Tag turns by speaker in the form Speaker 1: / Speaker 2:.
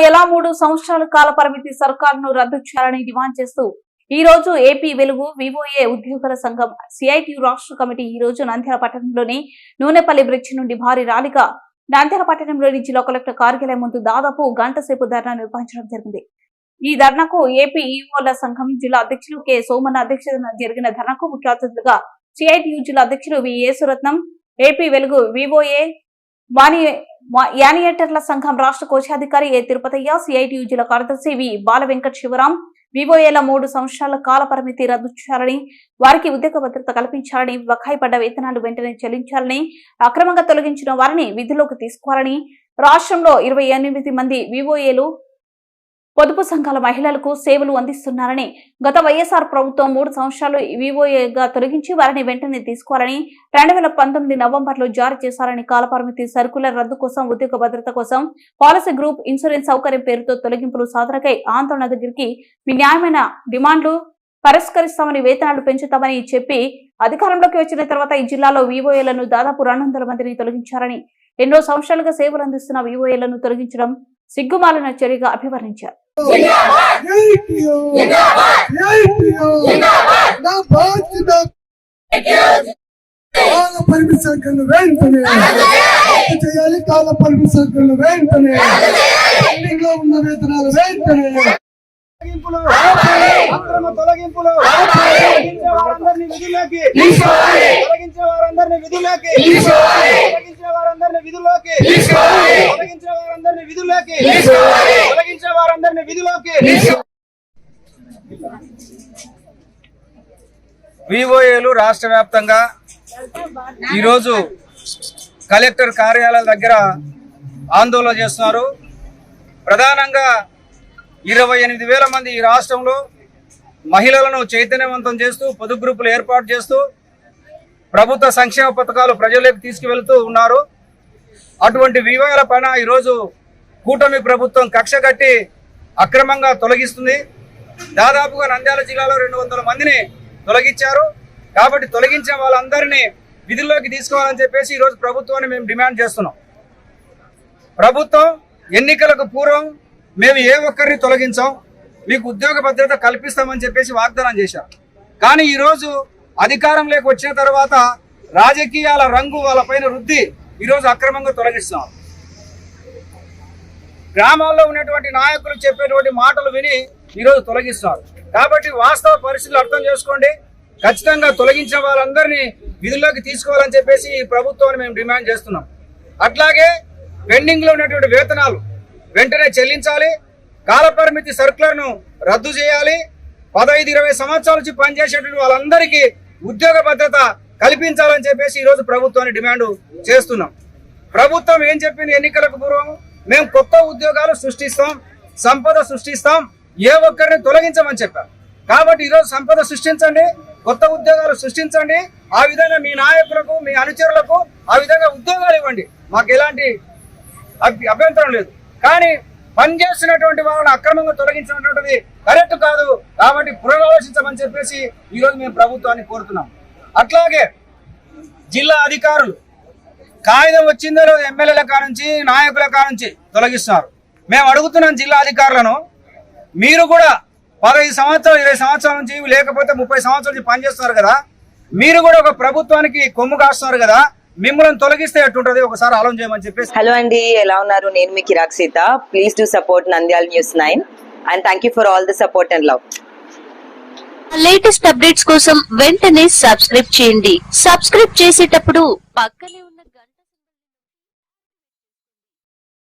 Speaker 1: ఎలా 3 సంవత్సరాల కాల పరిమితి సర్కారును రద్దు చేయాలని డిమాండ్ చేస్తూ ఈ రోజు ఏపీ వెలుగు వివోఏ ఉద్యోగుల సంఘం సిఐటియు రాష్ట్ర కమిటీ ఈ రోజు నంద్యాల పట్టణంలోని నూనెపల్లి బ్రిడ్జి నుండి భారీ ర్యాలీగా నంద్యాల పట్టణంలోని జిల్లా కలెక్టర్ కార్యాలయం ముందు దాదాపు గంట సేపు ధర్నా నిర్వహించడం జరిగింది. ఈ ధర్నాకు ఏపీ ఈవోల సంఘం జిల్లా అధ్యక్షులు కె సోమన్న అధ్యక్షతన జరిగిన ధర్నాకు ముఖ్య అతిథులుగా సిఐటియు జిల్లా అధ్యక్షులు వి యేసురత్నం, ఏపీ వెలుగు వివోఏ యానియేటర్ల సంఘం రాష్ట్ర కోశాధికారి ఏ తిరుపతయ్య, సిఐటియు జిల్లా కార్యదర్శి వి బాల వెంకట శివరాం వివోఏల 3 సంవత్సరాల కాల పరిమితి రద్దు చేయాలని, వారికి ఉద్యోగ భద్రత కల్పించాలని, బకాయి పడ్డ వేతనాలు వెంటనే చెల్లించాలని, అక్రమంగా తొలగించిన వారిని విధుల్లోకి తీసుకోవాలని, రాష్ట్రంలో 28 మంది వివోఏలు పొదుపు సంఘాల మహిళలకు సేవలు అందిస్తున్నారని, గత వైఎస్ఆర్ ప్రభుత్వం 3 సంవత్సరాలు వివోఏగా తొలగించి వారిని వెంటనే తీసుకోవాలని, 2019 నవంబర్లో జారీ చేశారని, కాలపరిమితి సర్కులర్ రద్దు కోసం, ఉద్యోగ భద్రత కోసం పాలసీ గ్రూప్ ఇన్సూరెన్స్ సౌకర్యం పేరుతో తొలగింపులు సాధనకై ఆందోళన దగ్గరికి మీ న్యాయమైన డిమాండ్లు పరిష్కరిస్తామని, వేతనాలు పెంచుతామని చెప్పి అధికారంలోకి వచ్చిన తర్వాత ఈ జిల్లాలో వివోఏలను దాదాపు 200 మందిని తొలగించారని, ఎన్నో సంవత్సరాలుగా సేవలు అందిస్తున్న వివోఏలను తొలగించడం సిగ్గుమాలిన చర్యగా అభివర్ణించారు.
Speaker 2: అక్రమ తొలగింపులు తొలగించే వారందరినీ విధుల్లోకి తొలగించే వారందరినీ విధుల్లోకి తొలగించే వారందరినీ విధుల్లోకి తొలగించే వారందరినీ విధుల్లోకి తొలగించే వారందరినీ విధుల్లోకి. వివోఏలు రాష్ట్ర వ్యాప్తంగా ఈరోజు కలెక్టర్ కార్యాలయాల దగ్గర ఆందోళన చేస్తున్నారు. ప్రధానంగా 28,000 మంది ఈ రాష్ట్రంలో మహిళలను చైతన్యవంతం చేస్తూ పొదుపు గ్రూపులు ఏర్పాటు చేస్తూ ప్రభుత్వ సంక్షేమ పథకాలు ప్రజలకు తీసుకువెళ్తూ ఉన్నారు. అటువంటి వివోఏల పైన ఈరోజు కూటమి ప్రభుత్వం కక్ష కట్టి అక్రమంగా తొలగిస్తుంది. దాదాపుగా నంద్యాల జిల్లాలో 200 మందిని తొలగించారు. కాబట్టి తొలగించిన వాళ్ళందరినీ విధుల్లోకి తీసుకోవాలని చెప్పేసి ఈరోజు ప్రభుత్వాన్ని మేము డిమాండ్ చేస్తున్నాం. ప్రభుత్వం ఎన్నికలకు పూర్వం మేము ఏ ఒక్కరిని తొలగించాం, మీకు ఉద్యోగ భద్రత కల్పిస్తామని చెప్పేసి వాగ్దానం చేశారు. కానీ ఈరోజు అధికారంలోకి వచ్చిన తర్వాత రాజకీయాల రంగు వాళ్ళపైన రుద్ది ఈరోజు అక్రమంగా తొలగిస్తున్నాం. గ్రామాల్లో ఉన్నటువంటి నాయకులు చెప్పేటువంటి మాటలు విని ఈరోజు తొలగిస్తున్నారు. కాబట్టి వాస్తవ పరిస్థితులు అర్థం చేసుకోండి. ఖచ్చితంగా తొలగించిన వాళ్ళందరినీ విధుల్లోకి తీసుకోవాలని చెప్పేసి ఈ ప్రభుత్వాన్ని మేము డిమాండ్ చేస్తున్నాం. అట్లాగే పెండింగ్ లో ఉన్నటువంటి వేతనాలు వెంటనే చెల్లించాలి. కాలపరిమితి సర్కులర్ను రద్దు చేయాలి. 15-20 సంవత్సరాల నుంచి పనిచేసేటువంటి వాళ్ళందరికీ ఉద్యోగ భద్రత కల్పించాలని చెప్పేసి ఈరోజు ప్రభుత్వాన్ని డిమాండ్ చేస్తున్నాం. ప్రభుత్వం ఏం చెప్పింది ఎన్నికలకు పూర్వం, మేము కొత్త ఉద్యోగాలు సృష్టిస్తాం, సంపద సృష్టిస్తాం, ఏ ఒక్కరిని తొలగించమని చెప్పారు. కాబట్టి ఈరోజు సంపద సృష్టించండి, కొత్త ఉద్యోగాలు సృష్టించండి. ఆ విధంగా మీ నాయకులకు మీ అనుచరులకు ఆ విధంగా ఉద్యోగాలు ఇవ్వండి. మాకు ఎలాంటి అభ్యంతరం లేదు. కానీ పనిచేస్తున్నటువంటి వాళ్ళని అక్రమంగా తొలగించినటువంటిది కరెక్ట్ కాదు. కాబట్టి పునరాలోచించమని చెప్పేసి ఈరోజు మేము ప్రభుత్వాన్ని కోరుతున్నాం. అట్లాగే జిల్లా అధికారులు కాగితం వచ్చిందో ఎమ్మెల్యేల కానుంచి నాయకుల కానుంచి తొలగిస్తున్నారు. మేము అడుగుతున్నాం జిల్లా అధికారులను, మీరు కూడా 15 సంవత్సరాలు 20 సంవత్సరాల నుంచి లేకపోతే 30 సంవత్సరాల నుంచి పనిచేస్తున్నారు కదా, మీరు కూడా ఒక ప్రభుత్వానికి కొమ్ము కాస్తున్నారు కదా, మిమ్మల్ని తొలగిస్తే ఎట్టుంటది ఒకసారి ఆలోచన చేయమని చెప్పేసి.
Speaker 3: హలో అండి, ఎలా ఉన్నారు? నేను మీ Kirak Seetha. Please do support Nandyal news 9 and thank you for all the support and love.
Speaker 4: Latest updates కోసం వెంటనే సబ్స్క్రైబ్ చేయండి. సబ్స్క్రైబ్ చేసేటప్పుడు పక్కనే ఉన్న గంట